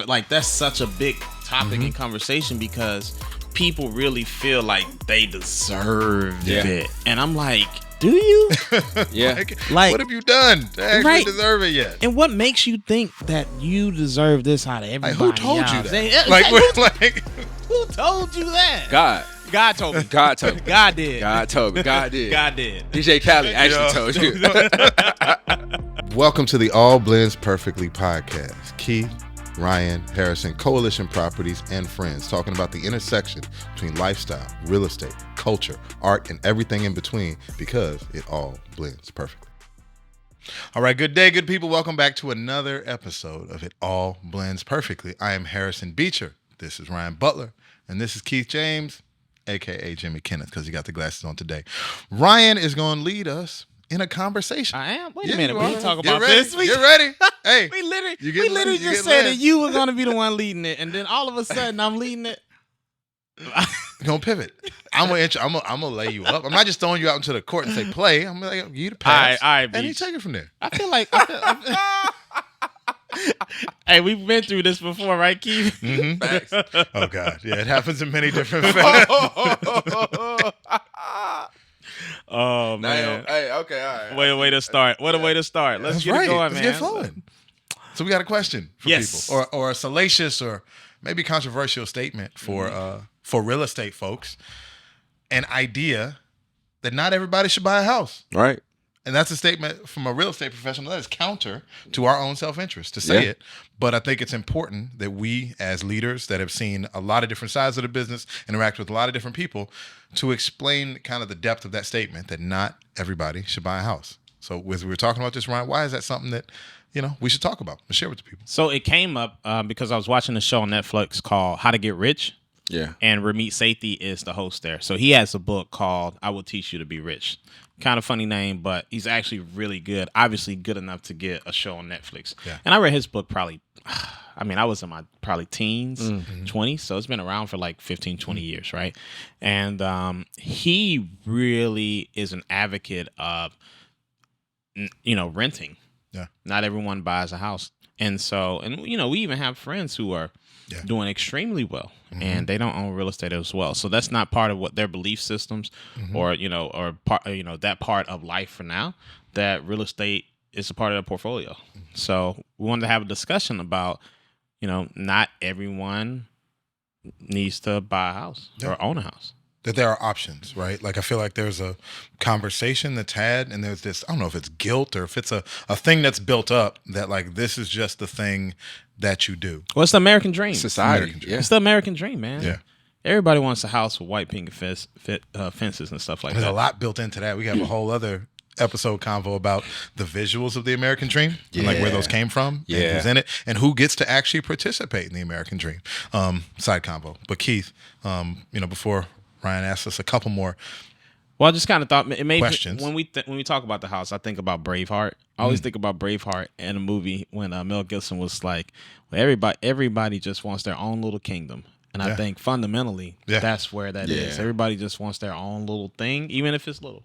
like that's such a big topic in conversation because people really feel like they deserve it, and I'm like, do you? like what have you done to actually deserve it yet? And what makes you think that you deserve this out of everybody? Like, who told else? you that? Who told you that? God told me. God told me. God did. God told me. God did. God did. DJ Khaled actually told you. Welcome to the All Blends Perfectly podcast. Keith, Ryan, Harrison, Coalition Properties, and friends talking about the intersection between lifestyle, real estate, culture, art, and everything in between because it all blends perfectly. All right, good day, good people. Welcome back to another episode of It All Blends Perfectly. I am Harrison Beecher. This is Ryan Butler. And this is Keith James, a.k.a. Jimmy Kenneth, because he got the glasses on today. Ryan is going to lead us in a conversation. I am? Wait a minute. We talk about this. Get ready. Hey, we literally just said that you were going to be the one leading it, and then all of a sudden I'm leading it. You're going to pivot. I'm going to lay you up. I'm not just throwing you out into the court and say play. I'm going to give you the pass. All right, and you take it from there. I feel like... Hey, we've been through this before, right, Keith? Mm-hmm. Oh, God. Yeah, it happens in many different fashions. Oh, man. Hey, okay, all right. Way to start. What a way to start. Let's get it going, man. Let's get flowing. So we got a question for people, or a salacious or maybe controversial statement for real estate folks. An idea that not everybody should buy a house. Right. And that's a statement from a real estate professional that is counter to our own self-interest to say it. But I think it's important that we, as leaders that have seen a lot of different sides of the business, interact with a lot of different people, to explain kind of the depth of that statement that not everybody should buy a house. So as we were talking about this, Ryan, why is that something that, we should talk about and share with the people? So it came up because I was watching a show on Netflix called How to Get Rich. Yeah. And Ramit Sethi is the host there. So he has a book called I Will Teach You to Be Rich. Kind of funny name, but he's actually really good. Obviously good enough to get a show on Netflix. Yeah. And I read his book I was in my probably teens, 20s. So it's been around for like 15, 20 years, right? And he really is an advocate of, renting. Yeah. Not everyone buys a house. And so, we even have friends who are doing extremely well, and they don't own real estate as well. So that's not part of what their belief systems, or part, that part of life for now. That real estate is a part of their portfolio. So we wanted to have a discussion about, not everyone needs to buy a house or own a house. That there are options, right? Like I feel like there's a conversation that's had, and there's this, I don't know if it's guilt or if it's a thing that's built up that like this is just the thing that you do. Well, it's the American dream. Society. It's the American dream, man. Yeah. Everybody wants a house with white picket fences and stuff like that. There's a lot built into that. We have a whole other episode convo about the visuals of the American dream and like where those came from and who's in it and who gets to actually participate in the American dream. Side convo. But Keith, before Ryan asked us a couple more. Well, I just kind of thought it made questions. When we talk about the house, I think about Braveheart. I always think about Braveheart in a movie when Mel Gibson was like, well, everybody just wants their own little kingdom. And I think fundamentally that's where that is. Everybody just wants their own little thing, even if it's little.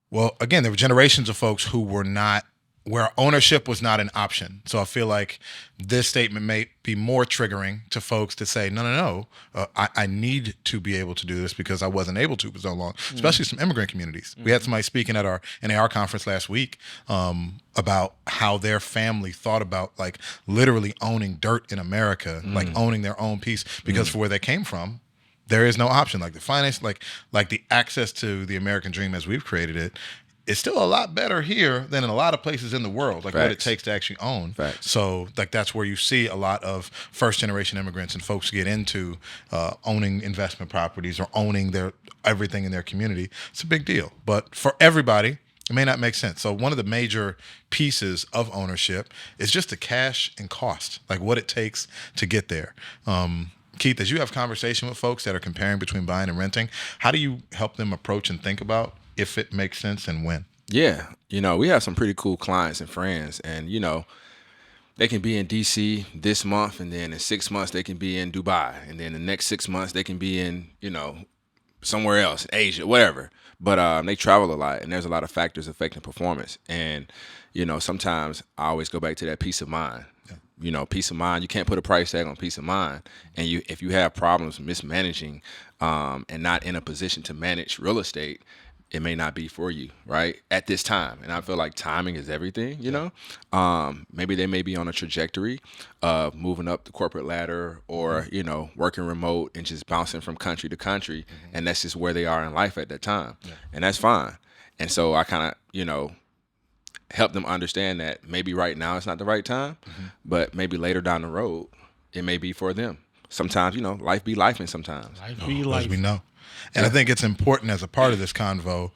Well, again, there were generations of folks who were not, where ownership was not an option. So I feel like this statement may be more triggering to folks to say, no, I need to be able to do this because I wasn't able to for so long, especially some immigrant communities. We had somebody speaking at our NAR conference last week about how their family thought about like literally owning dirt in America, like owning their own piece, because for where they came from, there is no option. Like the finance, like the access to the American dream as we've created it, it's still a lot better here than in a lot of places in the world, like what it takes to actually own. So like that's where you see a lot of first generation immigrants and folks get into owning investment properties or owning their everything in their community. It's a big deal. But for everybody, it may not make sense. So one of the major pieces of ownership is just the cash and cost, like what it takes to get there. Keith, as you have conversation with folks that are comparing between buying and renting, how do you help them approach and think about if it makes sense and when? Yeah. We have some pretty cool clients and friends, and, they can be in DC this month, and then in 6 months they can be in Dubai, and then the next 6 months they can be in, somewhere else, Asia, whatever. But they travel a lot, and there's a lot of factors affecting performance. And, sometimes I always go back to that peace of mind. peace of mind. You can't put a price tag on peace of mind. And if you have problems mismanaging and not in a position to manage real estate, it may not be for you, right, at this time. And I feel like timing is everything, Maybe they may be on a trajectory of moving up the corporate ladder or, working remote and just bouncing from country to country. And that's just where they are in life at that time. Yeah. And that's fine. And so I kind of, help them understand that maybe right now it's not the right time, but maybe later down the road, it may be for them. Sometimes, life be lifing sometimes. Life be life. As we know. And I think it's important as a part of this convo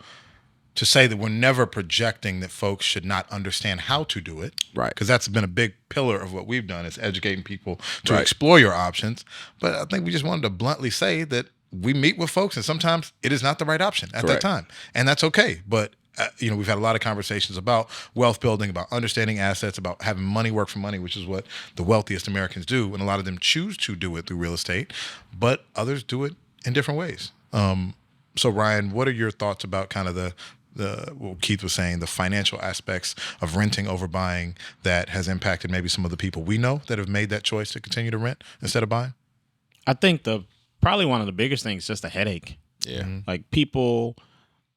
to say that we're never projecting that folks should not understand how to do it. Right. Because that's been a big pillar of what we've done is educating people to explore your options. But I think we just wanted to bluntly say that we meet with folks and sometimes it is not the right option at that time. And that's okay. But we've had a lot of conversations about wealth building, about understanding assets, about having money work for money, which is what the wealthiest Americans do. And a lot of them choose to do it through real estate, but others do it in different ways. So Ryan, what are your thoughts about kind of what Keith was saying, the financial aspects of renting over buying that has impacted maybe some of the people we know that have made that choice to continue to rent instead of buying? I think probably one of the biggest things is just a headache. Yeah. Like people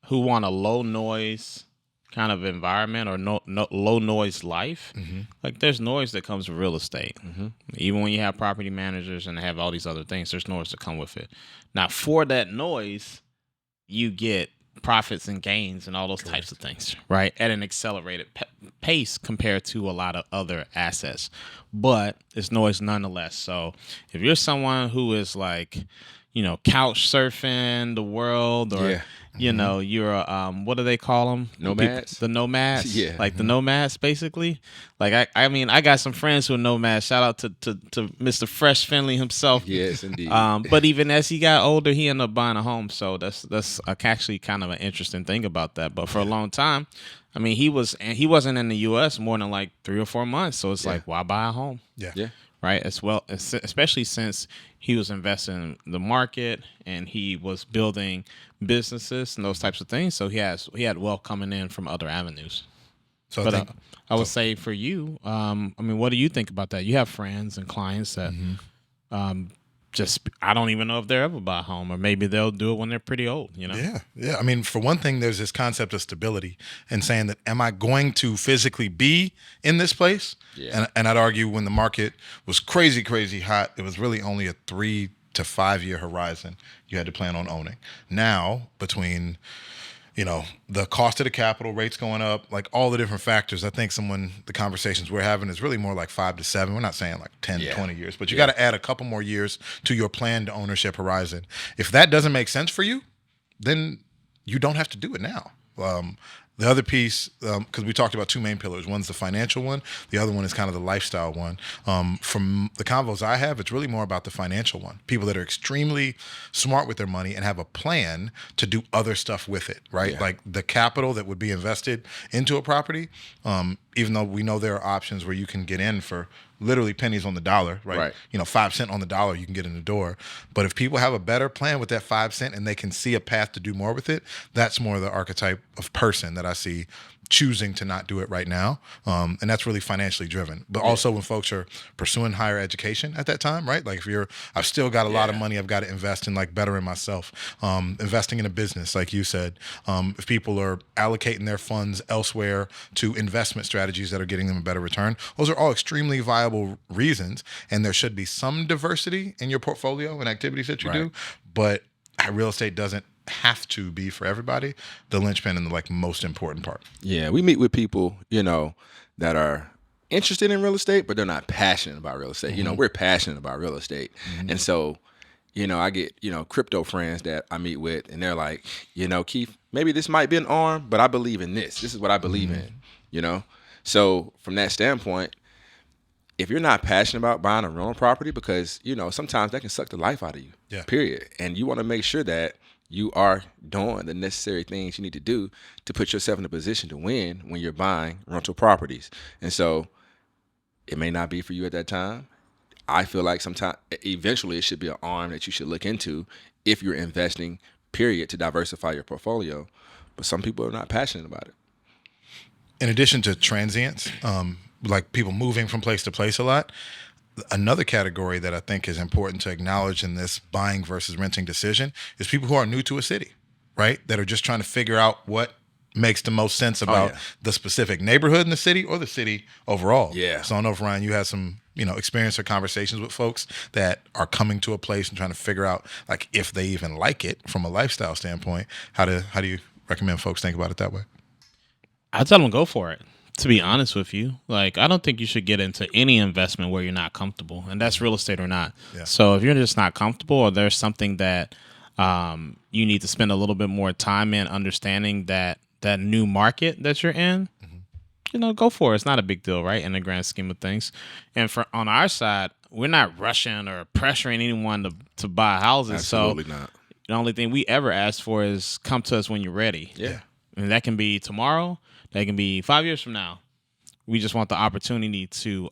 who want a low noise kind of environment or no low noise life. Like there's noise that comes with real estate. Even when you have property managers and have all these other things, there's noise that come with it. Now for that noise, you get profits and gains and all those types of things, right? At an accelerated pace compared to a lot of other assets. But it's noise nonetheless. So if you're someone who is like, couch surfing the world or, you're, what do they call them? Nomads? The nomads? Yeah. Like the nomads, basically. Like, I got some friends who are nomads. Shout out to Mr. Fresh Finley himself. Yes, indeed. But even as he got older, he ended up buying a home. So that's actually kind of an interesting thing about that. But for a long time, he wasn't in the U.S. more than like 3 or 4 months. So it's like, why buy a home? Yeah. Right. As well, especially since he was investing in the market and he was building businesses and those types of things. So he had wealth coming in from other avenues. So but I would say for you, what do you think about that? You have friends and clients that I don't even know if they'll ever buy a home, or maybe they'll do it when they're pretty old, Yeah. For one thing, there's this concept of stability and saying that, am I going to physically be in this place? Yeah. And I'd argue when the market was crazy, crazy hot, it was really only a 3 to 5 year horizon you had to plan on owning. Now, between the cost of the capital, rates going up, like all the different factors, I think the conversations we're having is really more like 5 to 7. We're not saying like 10 to 20 years, but you got to add a couple more years to your planned ownership horizon. If that doesn't make sense for you, then you don't have to do it now. The other piece, because we talked about 2 main pillars. One's the financial one. The other one is kind of the lifestyle one. From the convos I have, it's really more about the financial one. People that are extremely smart with their money and have a plan to do other stuff with it, right? Yeah. Like the capital that would be invested into a property, even though we know there are options where you can get in for literally pennies on the dollar, right? 5 cents on the dollar, you can get in the door. But if people have a better plan with that 5 cent and they can see a path to do more with it, that's more the archetype of person that I see choosing to not do it right now. And that's really financially driven. But also when folks are pursuing higher education at that time, right? Like if I've still got a lot of money I've got to invest in, like bettering myself, investing in a business, like you said. If people are allocating their funds elsewhere to investment strategies that are getting them a better return, those are all extremely viable reasons. And there should be some diversity in your portfolio and activities that you do. But real estate doesn't have to be for everybody the linchpin and the most important part. Yeah, we meet with people, that are interested in real estate, but they're not passionate about real estate. We're passionate about real estate. And so, I get, crypto friends that I meet with and they're like, Keith, maybe this might be an arm, but I believe in this. This is what I believe in, So from that standpoint, if you're not passionate about buying a rental property, because, sometimes that can suck the life out of you, period. And you want to make sure that you are doing the necessary things you need to do to put yourself in a position to win when you're buying rental properties. And so it may not be for you at that time. I feel like eventually it should be an arm that you should look into if you're investing, period, to diversify your portfolio. But some people are not passionate about it. In addition to transients, like people moving from place to place a lot. Another category that I think is important to acknowledge in this buying versus renting decision is people who are new to a city, right? That are just trying to figure out what makes the most sense about the specific neighborhood in the city or the city overall. Yeah. So I don't know if, Ryan, you had some, experience or conversations with folks that are coming to a place and trying to figure out like if they even like it from a lifestyle standpoint. How do you recommend folks think about it that way? I tell them go for it. To be honest with you, like I don't think you should get into any investment where you're not comfortable, and that's real estate or not. Yeah. So if you're just not comfortable, or there's something that you need to spend a little bit more time in understanding that new market that you're in, go for it. It's not a big deal, right? In the grand scheme of things. And on our side, we're not rushing or pressuring anyone to buy houses. Absolutely So not. the only thing we ever ask for is come to us when you're ready. Yeah. And that can be tomorrow. That can be 5 years from now. We just want the opportunity to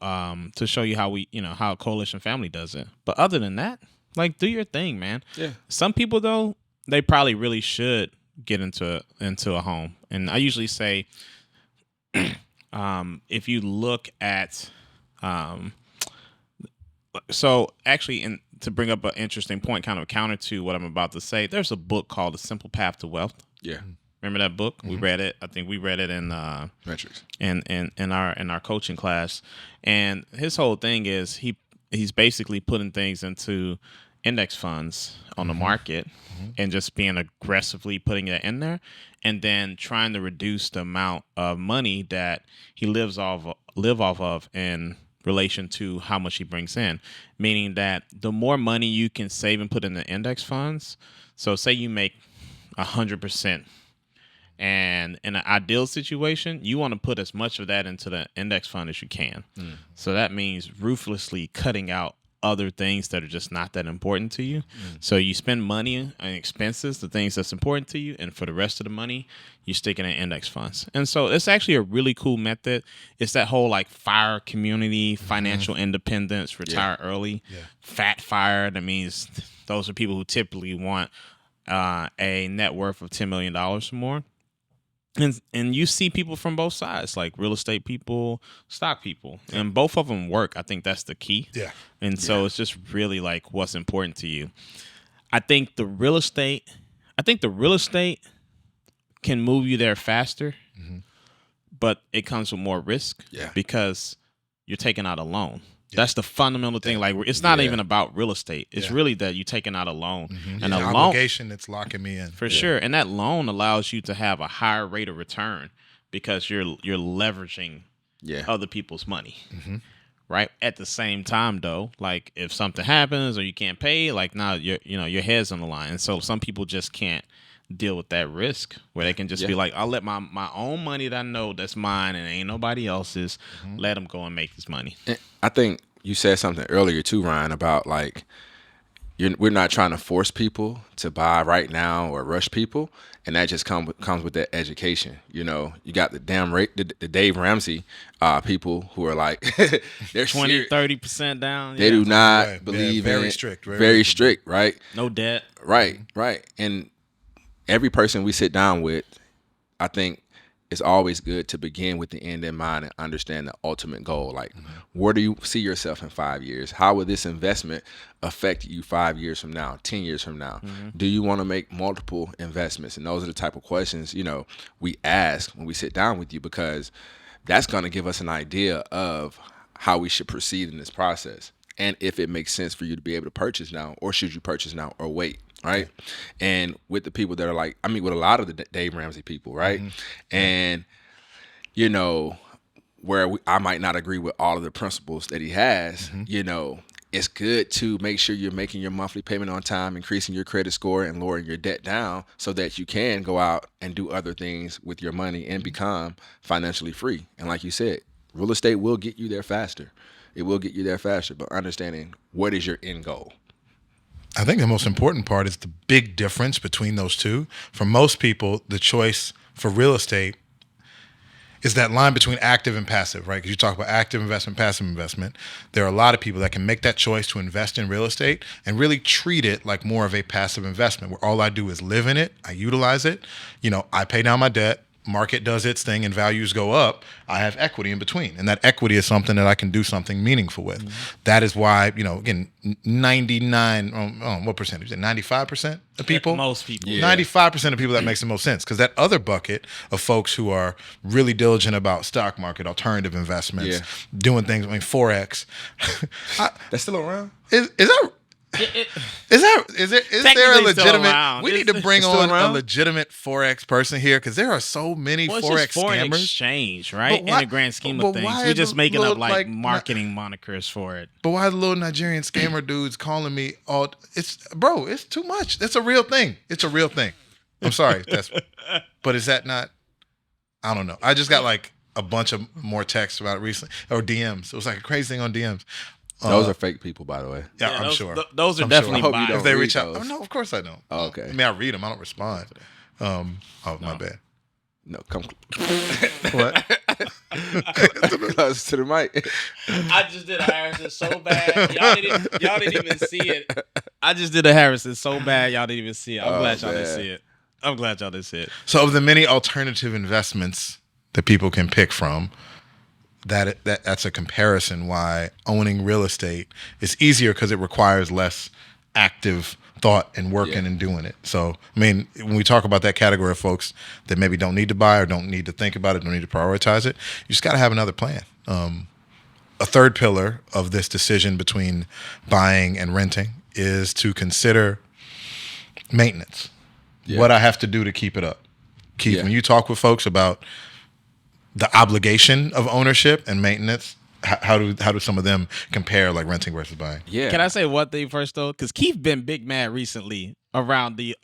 show you how Coalition Family does it. But other than that, like do your thing, man. Yeah. Some people though, they probably really should get into a home. And I usually say, if you look at, so actually, to bring up an interesting point, kind of counter to what I'm about to say, there's a book called The Simple Path to Wealth. Yeah. Remember that book? We read it. I think we read it in Metrics. in our coaching class. And his whole thing is he's basically putting things into index funds on the market and just being aggressively putting it in there, and then trying to reduce the amount of money that he live off of in relation to how much he brings in. Meaning that the more money you can save and put in the index funds. So say you make 100%. And in an ideal situation, you want to put as much of that into the index fund as you can. So that means ruthlessly cutting out other things that are just not that important to you. So you spend money on expenses, the things that's important to you, and for the rest of the money, you stick it in index funds. And so it's actually a really cool method. It's that whole like FIRE community, financial independence, retire early, fat FIRE. That means those are people who typically want a net worth of $10 million or more. And you see people from both sides, like real estate people, stock people, and both of them work. I think that's the key. Yeah. And so it's just really like what's important to you. I think the real estate can move you there faster, but it comes with more risk because you're taking out a loan. That's the fundamental thing. Like it's not even about real estate. It's really that you're taking out a loan, and a loan obligation that's locking me in for sure. And that loan allows you to have a higher rate of return because you're leveraging other people's money, right? At the same time, though, like if something happens or you can't pay, like now your head's on the line. And so some people just can't deal with that risk where they can just be like, I'll let my own money that I know that's mine and ain't nobody else's, let them go and make this money. And I think you said something earlier too, Ryan, about like we're not trying to force people to buy right now or rush people, and that just comes with that education. You got the Dave Ramsey people who are like they're 20-30% down. They do not believe very in strict, very strict, right? No debt. Right. And every person we sit down with, I think it's always good to begin with the end in mind and understand the ultimate goal. Like, where do you see yourself in 5 years? How will this investment affect you 5 years from now, 10 years from now? Do you want to make multiple investments? And those are the type of questions, we ask when we sit down with you, because that's going to give us an idea of how we should proceed in this process. And if it makes sense for you to be able to purchase now, or should you purchase now or wait? Right. And with the people that are like, I mean, with a lot of the Dave Ramsey people, right? And, where I might not agree with all of the principles that he has, it's good to make sure you're making your monthly payment on time, increasing your credit score and lowering your debt down so that you can go out and do other things with your money and become financially free. And like you said, real estate will get you there faster. It will get you there faster, but understanding what is your end goal. I think the most important part is the big difference between those two. For most people, the choice for real estate is that line between active and passive, right? Because you talk about active investment, passive investment. There are a lot of people that can make that choice to invest in real estate and really treat it like more of a passive investment where all I do is live in it, I utilize it, I pay down my debt, market does its thing and values go up, I have equity in between. And that equity is something that I can do something meaningful with. That is why, again, 99, what percentage? 95% of people? Most people. 95% of people, that makes the most sense. Because that other bucket of folks who are really diligent about stock market, alternative investments, doing things, Forex. That's still around? Is that... Is there a legitimate? We need to bring on a legitimate Forex person here because there are so many Forex it's foreign scammers. Exchange, right? In the grand scheme of things, we're just making up like marketing monikers for it. But why the little Nigerian scammer dudes calling me all? It's too much. That's a real thing. It's a real thing. I'm sorry, but is that not? I don't know. I just got like a bunch of more texts about it recently or DMs. It was like a crazy thing on DMs. Those are fake people, by the way. Yeah, I'm sure. Those are definitely bots. If they reach out. Oh, no, of course I don't. Oh, okay. I mean, I read them. I don't respond. My bad. No, come What? Close to the mic. I just did a Harrison so bad. Y'all didn't even see it. I just did a Harrison so bad y'all didn't even see it. I'm glad y'all didn't see it. So of the many alternative investments that people can pick from, that's a comparison why owning real estate is easier because it requires less active thought and working and doing it. So, I mean, when we talk about that category of folks that maybe don't need to buy or don't need to think about it, don't need to prioritize it, you just got to have another plan. A third pillar of this decision between buying and renting is to consider maintenance. What I have to do to keep it up. Keith, when you talk with folks about the obligation of ownership and maintenance, how do some of them compare, like renting versus buying? Yeah. Can I say one thing first though? Because Keith been big mad recently around the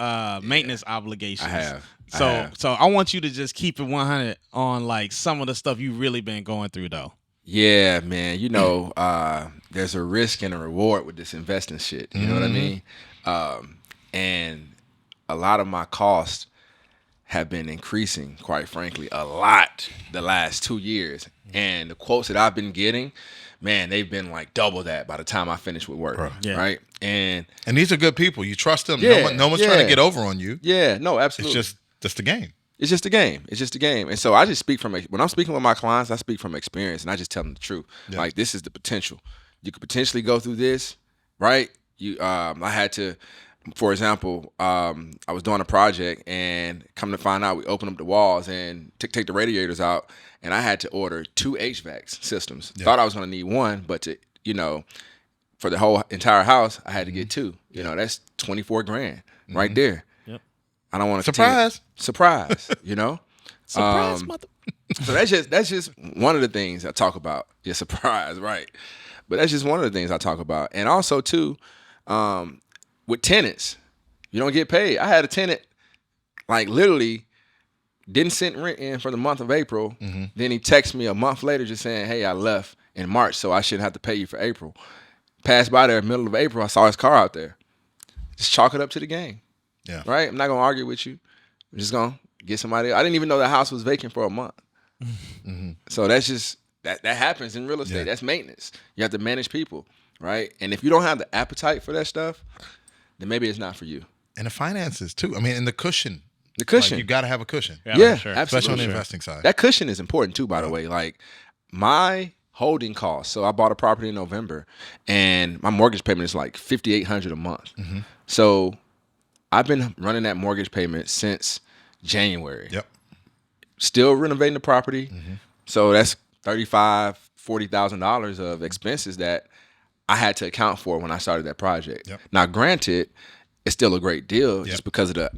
maintenance obligations. I have. So I want you to just keep it 100 on like some of the stuff you really been going through though. Yeah, man. There's a risk and a reward with this investing shit. You know what I mean? And a lot of my costs have been increasing, quite frankly, a lot the last 2 years. And the quotes that I've been getting, man, they've been like double that by the time I finish with work, right? And these are good people. You trust them. No one's trying to get over on you. Yeah, no, absolutely. It's just the game. It's just a game. It's just a game. And so I just speak when I'm speaking with my clients, I speak from experience and I just tell them the truth. Yeah. Like, this is the potential. You could potentially go through this, right? I had to, for example, I was doing a project and come to find out we opened up the walls and take the radiators out, and I had to order 2 HVAC systems. Yeah. Thought I was going to need one, but for the whole entire house, I had to get 2. That's $24,000 right there. Yep. I don't want to surprise. Surprise, Surprise, mother. So that's just one of the things I talk about. Yeah, surprise, right? But that's just one of the things I talk about, and also too. With tenants, you don't get paid. I had a tenant, like literally, didn't send rent in for the month of April. Mm-hmm. Then he texted me a month later just saying, hey, I left in March, so I shouldn't have to pay you for April. Passed by there in the middle of April, I saw his car out there. Just chalk it up to the game. Yeah. Right? I'm not going to argue with you. I'm just going to get somebody else. I didn't even know the house was vacant for a month. Mm-hmm. So that's just, that happens in real estate. Yeah. That's maintenance. You have to manage people, right? And if you don't have the appetite for that stuff, then maybe it's not for you. And the finances too. I mean, and the cushion. Like, you got to have a cushion. Yeah, sure. Absolutely. Especially on the investing side. That cushion is important too, by the way. Like my holding costs. So I bought a property in November, and my mortgage payment is like $5,800 a month. Mm-hmm. So I've been running that mortgage payment since January. Yep. Still renovating the property. Mm-hmm. So that's $35,000-$40,000 of expenses that I had to account for when I started that project. Yep. Now, granted, it's still a great deal just because of the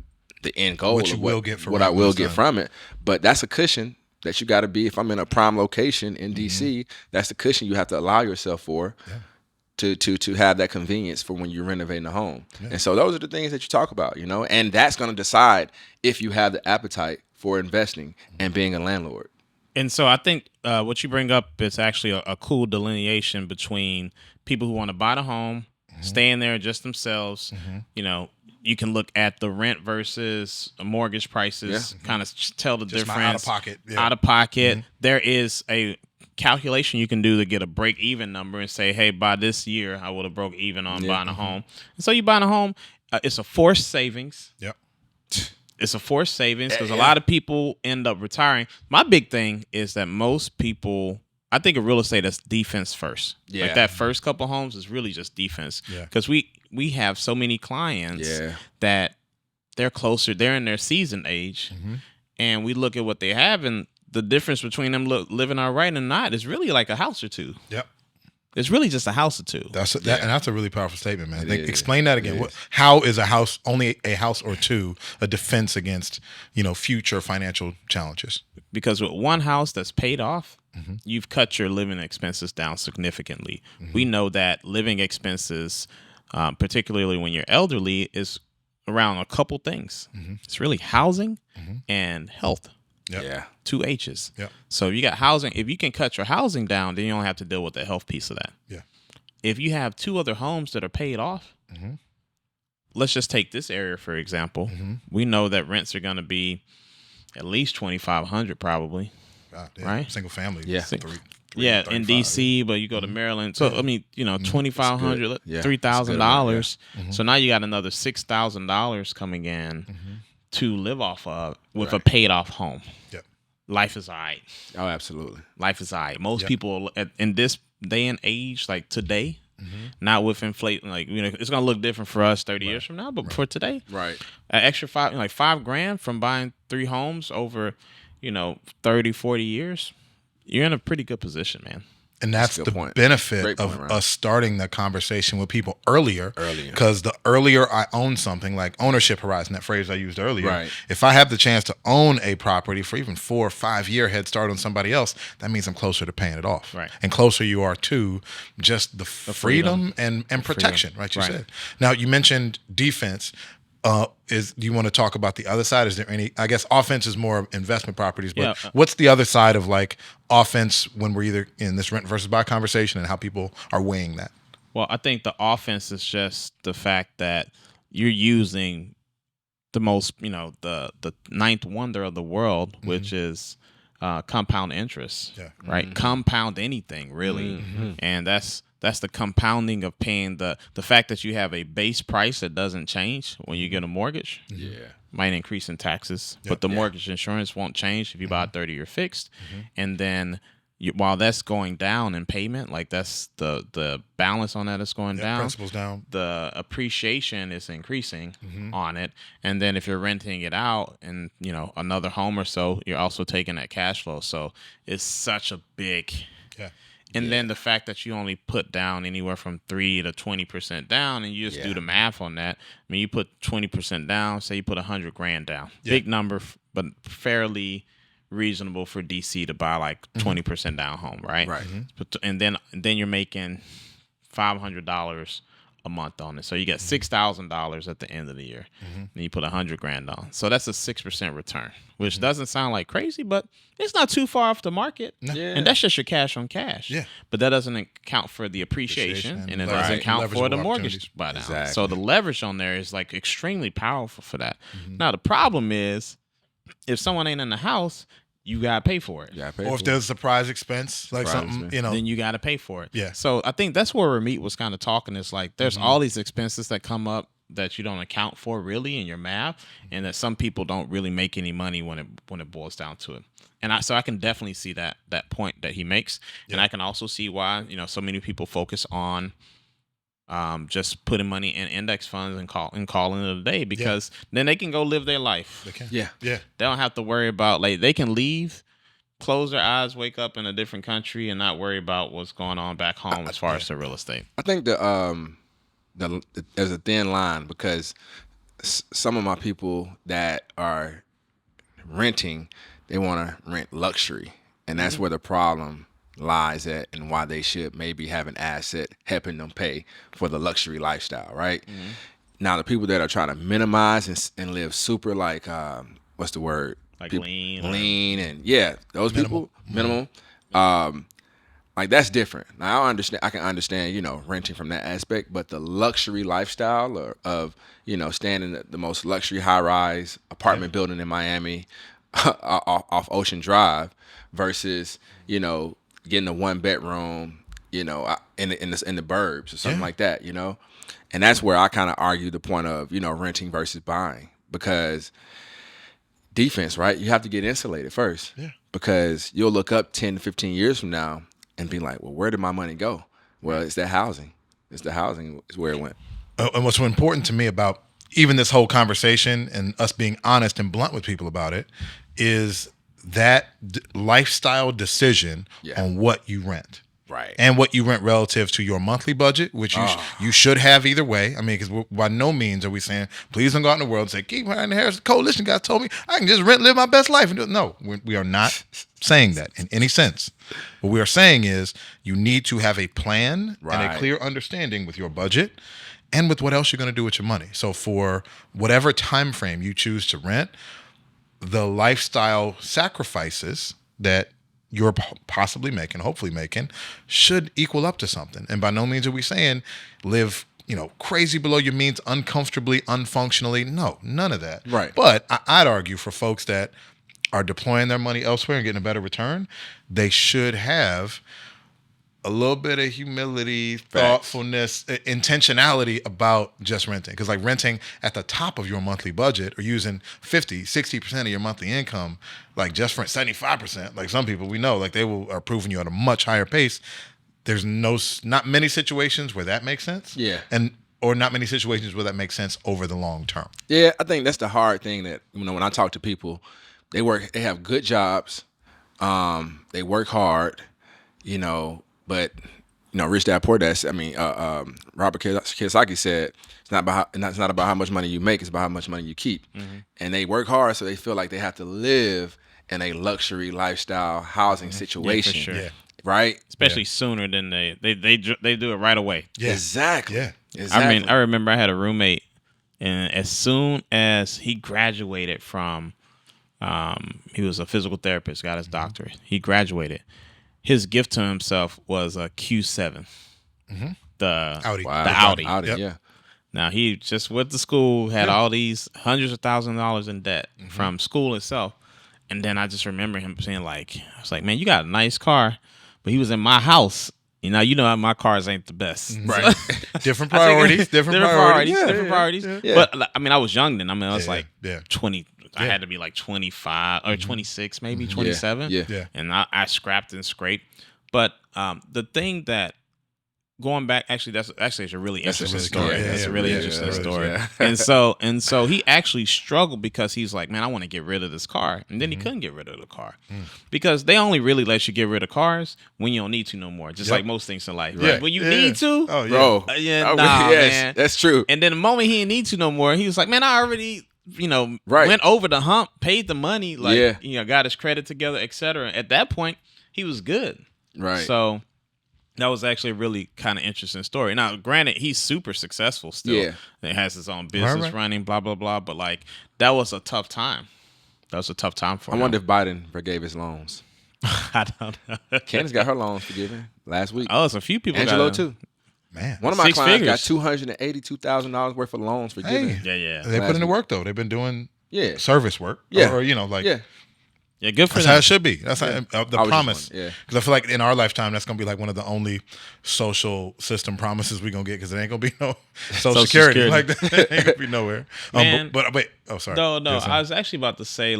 end goal. What you will get from what I will get from it. But that's a cushion that you got to be. If I'm in a prime location in DC, that's the cushion you have to allow yourself for to have that convenience for when you're renovating a home. Yeah. And so those are the things that you talk about, and that's going to decide if you have the appetite for investing and being a landlord. And so I think what you bring up is actually a cool delineation between people who want to buy the home, stay in there just themselves. You can look at the rent versus mortgage prices, kind of tell the just difference. Out of pocket. Yeah. Out of pocket. There is a calculation you can do to get a break-even number and say, hey, by this year, I would have broke even on buying a home. And so you buy a home. It's a forced savings. Yep. it's a forced savings because a lot of people end up retiring. My big thing is that most people, I think of real estate as defense first. Yeah. Like that first couple homes is really just defense. Because we have so many clients that they're closer, they're in their season age, and we look at what they have, and the difference between them living all right and not is really like a house or two. Yep. It's really just a house or two. And that's a really powerful statement, man. Explain that again. How is only a house or two a defense against, future financial challenges? Because with one house that's paid off, you've cut your living expenses down significantly. We know that living expenses, particularly when you're elderly, is around a couple things. It's really housing and health. Yep. Yeah. 2 H's. Yep. So you got housing. If you can cut your housing down, then you don't have to deal with the health piece of that. Yeah. If you have 2 other homes that are paid off, let's just take this area for example. We know that rents are going to be at least $2,500 probably. Right? Single family. Yeah. In DC, but you go to Maryland. So I mean, $2,500, $3,000. So now you got another $6,000 coming in to live off of with a paid off home. Yep. Life is all right. Oh, absolutely. Life is all right. Most people in this day and age, like today, not with inflation, like it's gonna look different for us 30 years from now, but for today, right, an extra $5,000 from buying 3 homes over 30, 40 years, you're in a pretty good position, man. And that's the benefit of us starting the conversation with people earlier. Because the earlier I own something, like ownership horizon, that phrase I used earlier, right. If I have the chance to own a property for even 4 or 5 year head start on somebody else, that means I'm closer to paying it off. Right. And closer you are to just the freedom and protection, right? You said. Now, you mentioned defense. Do you want to talk about the other side? Is there any, I guess offense is more of investment properties, but what's the other side of like offense when we're either in this rent versus buy conversation and how people are weighing that? Well, I think the offense is just the fact that you're using the most, the ninth wonder of the world, which is compound interest, right? Compound anything really. And that's the compounding of paying the fact that you have a base price that doesn't change when you get a mortgage. Might increase in taxes, but the mortgage insurance won't change if you buy a 30-year fixed. And then while that's going down in payment, like that's the balance on that is going down. Principal's down. The appreciation is increasing on it. And then if you're renting it out and, another home or so, you're also taking that cash flow. So it's such a big... And then the fact that you only put down anywhere from 3 to 20% down, and you just do the math on that. I mean, you put 20% down. Say you put $100,000 down. Big number, but fairly reasonable for DC to buy like 20% down home, right? Right. And then you're making $500 a month on it. So you get $6,000 at the end of the year. And you put $100,000 on. So that's a 6% return, which doesn't sound like crazy, but it's not too far off the market. And that's just your cash on cash. But that doesn't account for the appreciation and it doesn't account for the mortgage buy down. Exactly. So the leverage on there is like extremely powerful for that. Now the problem is if someone ain't in the house, you gotta pay for it. Or if there's a surprise expense, like something, then you gotta pay for it. Yeah. So I think that's where Ramit was kind of talking. Is like there's all these expenses that come up that you don't account for really in your math, and that some people don't really make any money when it boils down to it. And I can definitely see that point that he makes, and I can also see why so many people focus on just putting money in index funds and calling it a day, because then they can go live their life. They can. Yeah. Yeah. They don't have to worry about, like, they can leave, close their eyes, wake up in a different country, and not worry about what's going on back home as far as the real estate. I think there's a thin line, because some of my people that are renting, they want to rent luxury, and that's where the problem lies at, and why they should maybe have an asset helping them pay for the luxury lifestyle, right? Now, the people that are trying to minimize and live super, like, what's the word? Like lean. Lean, and those people, minimal. Like, that's different. Now, I can understand, renting from that aspect, but the luxury lifestyle of staying in the most luxury high-rise apartment building in Miami off Ocean Drive versus, getting a 1-bedroom, in the burbs or something like that, And that's where I kind of argue the point of, renting versus buying, because defense, right? You have to get insulated first. Yeah. Because you'll look up 10 to 15 years from now and be like, well, where did my money go? Well, it's that housing. It's the housing is where it went. And what's so important to me about even this whole conversation and us being honest and blunt with people about it is that lifestyle decision on what you rent. Right. And what you rent relative to your monthly budget, which you should have either way. I mean, because by no means are we saying, please don't go out in the world and say, keep hiring the Harris Coalition guys told me I can just rent, live my best life. And no, we are not saying that in any sense. What we are saying is you need to have a plan and a clear understanding with your budget and with what else you're going to do with your money. So for whatever time frame you choose to rent, the lifestyle sacrifices that you're possibly making, hopefully making, should equal up to something. And by no means are we saying live, crazy below your means, uncomfortably, unfunctionally. No, none of that. Right. But I'd argue for folks that are deploying their money elsewhere and getting a better return, they should have a little bit of humility, thoughtfulness, intentionality about just renting. Because like renting at the top of your monthly budget or using 50, 60% of your monthly income, like just for 75%, like some people we know, like they are approving you at a much higher pace. There's not many situations where that makes sense. Yeah. Or not many situations where that makes sense over the long term. Yeah, I think that's the hard thing that, when I talk to people, they have good jobs, they work hard, but Rich Dad Poor Dad. Robert Kiyosaki said it's not about how much money you make; it's about how much money you keep. Mm-hmm. And they work hard, so they feel like they have to live in a luxury lifestyle housing situation. Yeah, for sure. Yeah. Right? Especially sooner than they do it right away. Yeah. Exactly. Yeah. Exactly. I remember I had a roommate, and as soon as he graduated from, he was a physical therapist, got his doctorate. He graduated. His gift to himself was a Q7, the Audi. Wow. The Audi. Yep. Yeah. Now he just went to school, had all these hundreds of thousands of dollars in debt from school itself, and then I just remember him saying I was like, man, you got a nice car, but he was in my house. My cars ain't the best, right? Different priorities, different priorities. Yeah. But I was young then. I was 20. I had to be like 25 or 26, maybe 27. Yeah. And I scrapped and scraped. But the thing that going back, it's a really interesting story. That's a really interesting story. Yeah. And so he actually struggled because he's like, man, I want to get rid of this car. And then he couldn't get rid of the car because they only really let you get rid of cars when you don't need to no more. Just like most things in life. Yeah. Right? When you need to, oh, yeah. Bro. Man. That's true. And then the moment he didn't need to no more, he was like, man, I already went over the hump, paid the money, got his credit together, etc. At that point, he was good. Right. So that was actually a really kind of interesting story. Now, granted, he's super successful still. Yeah. He has his own business running, blah, blah, blah. But that was a tough time. That was a tough time for him. I wonder if Biden forgave his loans. I don't know. Candace got her loans forgiven last week. Oh, it's a few people. Angelo too. Man, one of my Six clients figures. got $282,000 worth of loans forgiven. Hey, Yeah. they put in the work though. They've been doing service work. Yeah. Or Yeah, good for that's them. how it should be. That's how, the promise. Yeah. Because I feel like in our lifetime, that's going to be like one of the only social system promises we're going to get because there ain't going to be no social security. Like that ain't going to be nowhere. Man, but wait. Oh, sorry. No. I was actually about to say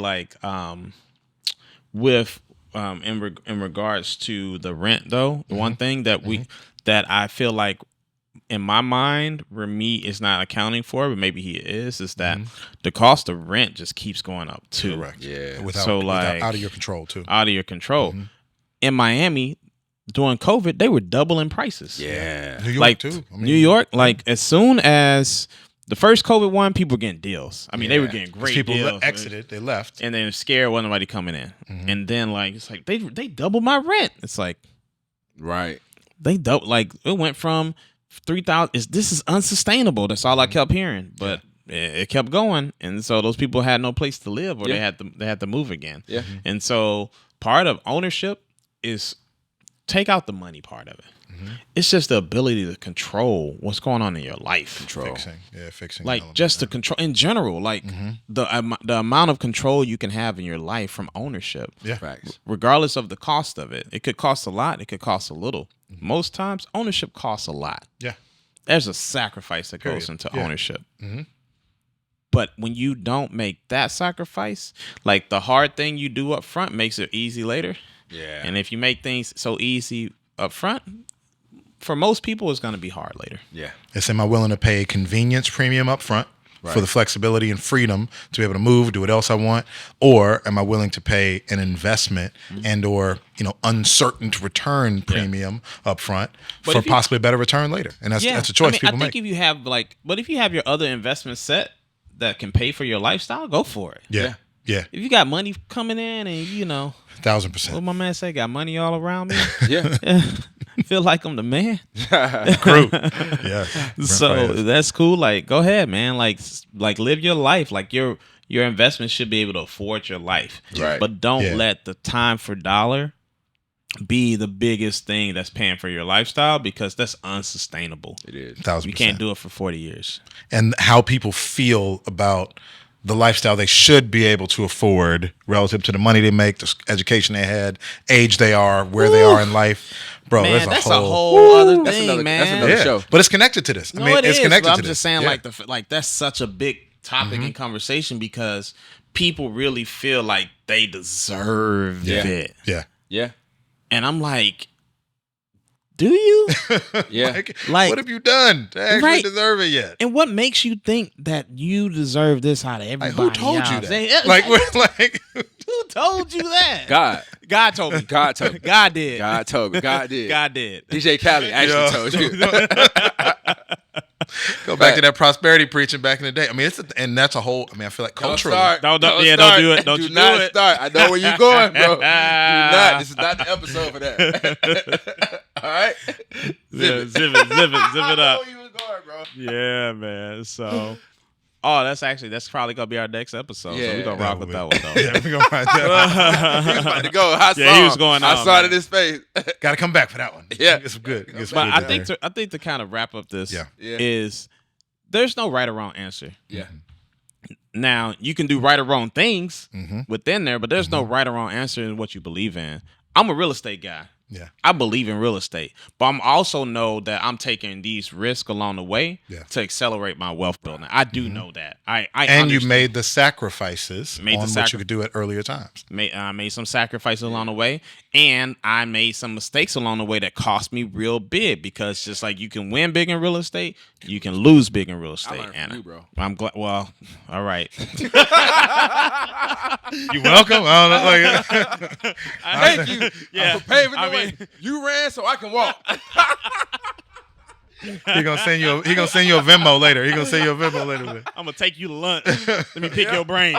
with in regards to the rent though, the one thing that that I feel like in my mind, Remy is not accounting for, but maybe he is that the cost of rent just keeps going up too. Correct. Yeah. Without out of your control too. Out of your control. In Miami, during COVID, they were doubling prices. Yeah. New York too. New York, as soon as the first COVID one, people were getting deals. They were getting great people deals. Exited, they left. And then scared, wasn't nobody coming in. And then it's like they doubled my rent. It's like right. They doubled it went from 3,000. This is unsustainable. That's all I kept hearing. But it kept going, and so those people had no place to live, or they had to move again. Yeah. And so part of ownership is take out the money part of it. It's just the ability to control what's going on in your life. Fixing. Just to control in general, the amount of control you can have in your life from ownership. Yeah. Facts. Regardless of the cost of it. It could cost a lot. It could cost a little. Most times, ownership costs a lot. Yeah. There's a sacrifice that goes into ownership. But when you don't make that sacrifice, like the hard thing you do up front makes it easy later. Yeah. And if you make things so easy up front, for most people, it's going to be hard later. Yeah. It's, am I willing to pay a convenience premium up front for the flexibility and freedom to be able to move, do what else I want? Or am I willing to pay an investment and or, uncertain return premium up front for possibly a better return later? And that's a choice people make. If you have if you have your other investment set that can pay for your lifestyle, go for it. Yeah. If you got money coming in and 1,000%. what my man say, got money all around me. Yeah. Feel like I'm the man. Crew. Yeah. So that's cool. Like, go ahead, man. Like live your life. Like your investment should be able to afford your life. Right. But don't let the time for dollar be the biggest thing that's paying for your lifestyle, because that's unsustainable. It is. 1,000%. You can't do it for 40 years. And how people feel about the lifestyle they should be able to afford relative to the money they make, the education they had, age they are, where they are in life. Bro, Man, that's a whole other thing, That's another- man. that's another show. But it's connected to this. No, I mean, it it's is, connected but to I'm this. just saying, Yeah. that's such a big topic in conversation, because people really feel like they deserve it. Yeah. Yeah. And I'm like, do you? Yeah. Like, what have you done to actually deserve it yet? And what makes you think that you deserve this out of everybody? Who told you else? that? Like, Who told you that? God. God told me. God told me. God did. God told me. God did. God did. DJ Khaled actually told you. Go back to that prosperity preaching back in the day. I mean, and that's a whole. I mean, I feel like culturally. Don't start. do it. Don't do you not do it. start. I know where you're going, bro. Do not. This is not the episode for that. All right. Zip it I know up. where you was going, bro. Yeah, man. So, that's probably gonna be our next episode. So Yeah. we're gonna rock with that one though. Yeah, we're gonna write that. He was about to go. I saw Yeah, he was him. going I on, saw it in man. his face. Got to come back for that one. Yeah. It's good. It's But good I there. think to kind of wrap up this Yeah. is there's no right or wrong answer. Yeah. Now, you can do right or wrong things Mm-hmm. within there, but there's no right or wrong answer in what you believe in. I'm a real estate guy. Yeah. I believe in real estate, but I'm also know that I'm taking these risks along the way to accelerate my wealth building. I do know that. I And you understand. made the sacrifices Made the on what you could do at earlier times. I made some sacrifices along the way, and I made some mistakes along the way that cost me real big, because just like you can win big in real estate, you can lose big in real estate. learned from you, bro. I'm glad. Well, all right. You welcome. I don't know, like, Thank you. Yeah. For paving the I way. mean- You ran so I can walk. he gonna send you. He gonna send you a Venmo later. He gonna send you a Venmo later. Man. I'm gonna take you to lunch. Let me pick your brain.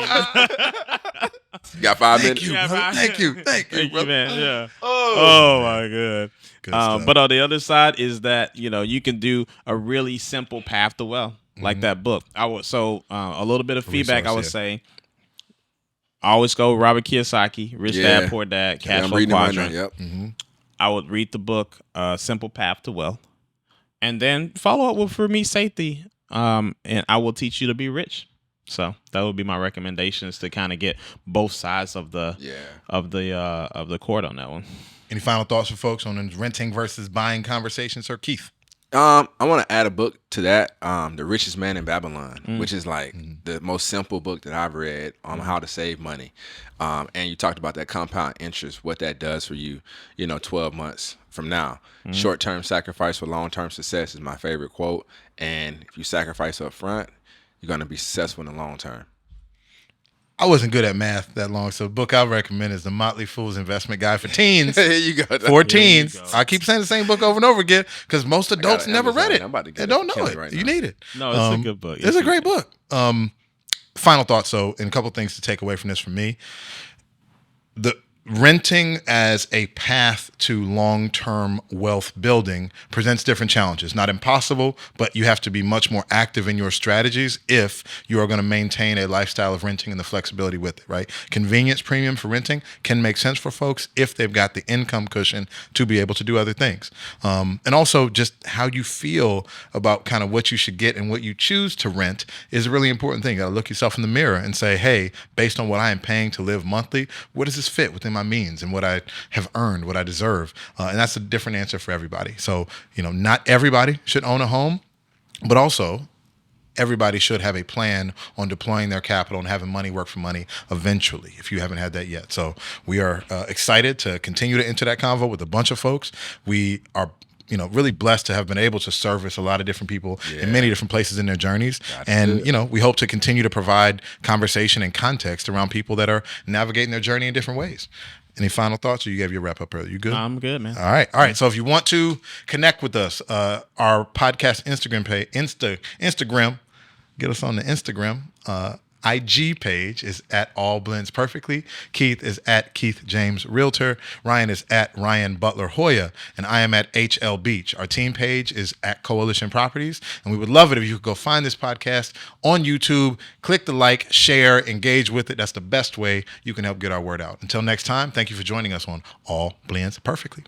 Got 5 Thank minutes. you, Yeah, brother. man. Thank you, Thank you, brother. man. Yeah. Oh. My god. Good stuff. But on the other side is that you can do a really simple path to wealth, like that book. A little bit of feedback. I would resource, say, always go Robert Kiyosaki, Rich Yeah. Dad Poor Dad, Cash I'm Flow reading it right now. Quadrant. Yep. I would read the book, Simple Path to Wealth, and then follow up with For Me Safety. And I will teach you to be rich. So that would be my recommendations to kind of get both sides of the court on that one. Any final thoughts for folks on the renting versus buying conversation, Sir Keith? I want to add a book to that, The Richest Man in Babylon, which is like the most simple book that I've read on how to save money. And you talked about that compound interest, what that does for you, 12 months from now. Short-term sacrifice for long-term success is my favorite quote. And if you sacrifice up front, you're going to be successful in the long term. I wasn't good at math that long, so the book I recommend is The Motley Fool's Investment Guide for Teens. Here you go. For teens. I keep saying the same book over and over again because most adults it. never read it. I'm about to get They don't know Keller it. right You now. need it. No, it's a good book. It's a great book. Final thoughts, though, and a couple things to take away from this for me. The renting as a path to long-term wealth building presents different challenges. Not impossible, but you have to be much more active in your strategies if you are going to maintain a lifestyle of renting and the flexibility with it, right? Convenience premium for renting can make sense for folks if they've got the income cushion to be able to do other things. And also just how you feel about kind of what you should get and what you choose to rent is a really important thing. You got to look yourself in the mirror and say, hey, based on what I am paying to live monthly, what does this fit within my means and what I have earned, what I deserve? And that's a different answer for everybody. So, not everybody should own a home, but also everybody should have a plan on deploying their capital and having money work for money eventually, if you haven't had that yet. So we are excited to continue to enter that convo with a bunch of folks. We are really blessed to have been able to service a lot of different people in many different places in their journeys. And, we hope to continue to provide conversation and context around people that are navigating their journey in different ways. Any final thoughts, or you gave your wrap up earlier? You good? No, I'm good, man. All right. So if you want to connect with us, our podcast Instagram page, Instagram, get us on the Instagram. IG page is at All Blends Perfectly. Keith is at Keith James Realtor. Ryan is at Ryan Butler Hoya. And I am at HL Beach. Our team page is at Coalition Properties. And we would love it if you could go find this podcast on YouTube, click the like, share, engage with it. That's the best way you can help get our word out. Until next time, thank you for joining us on All Blends Perfectly.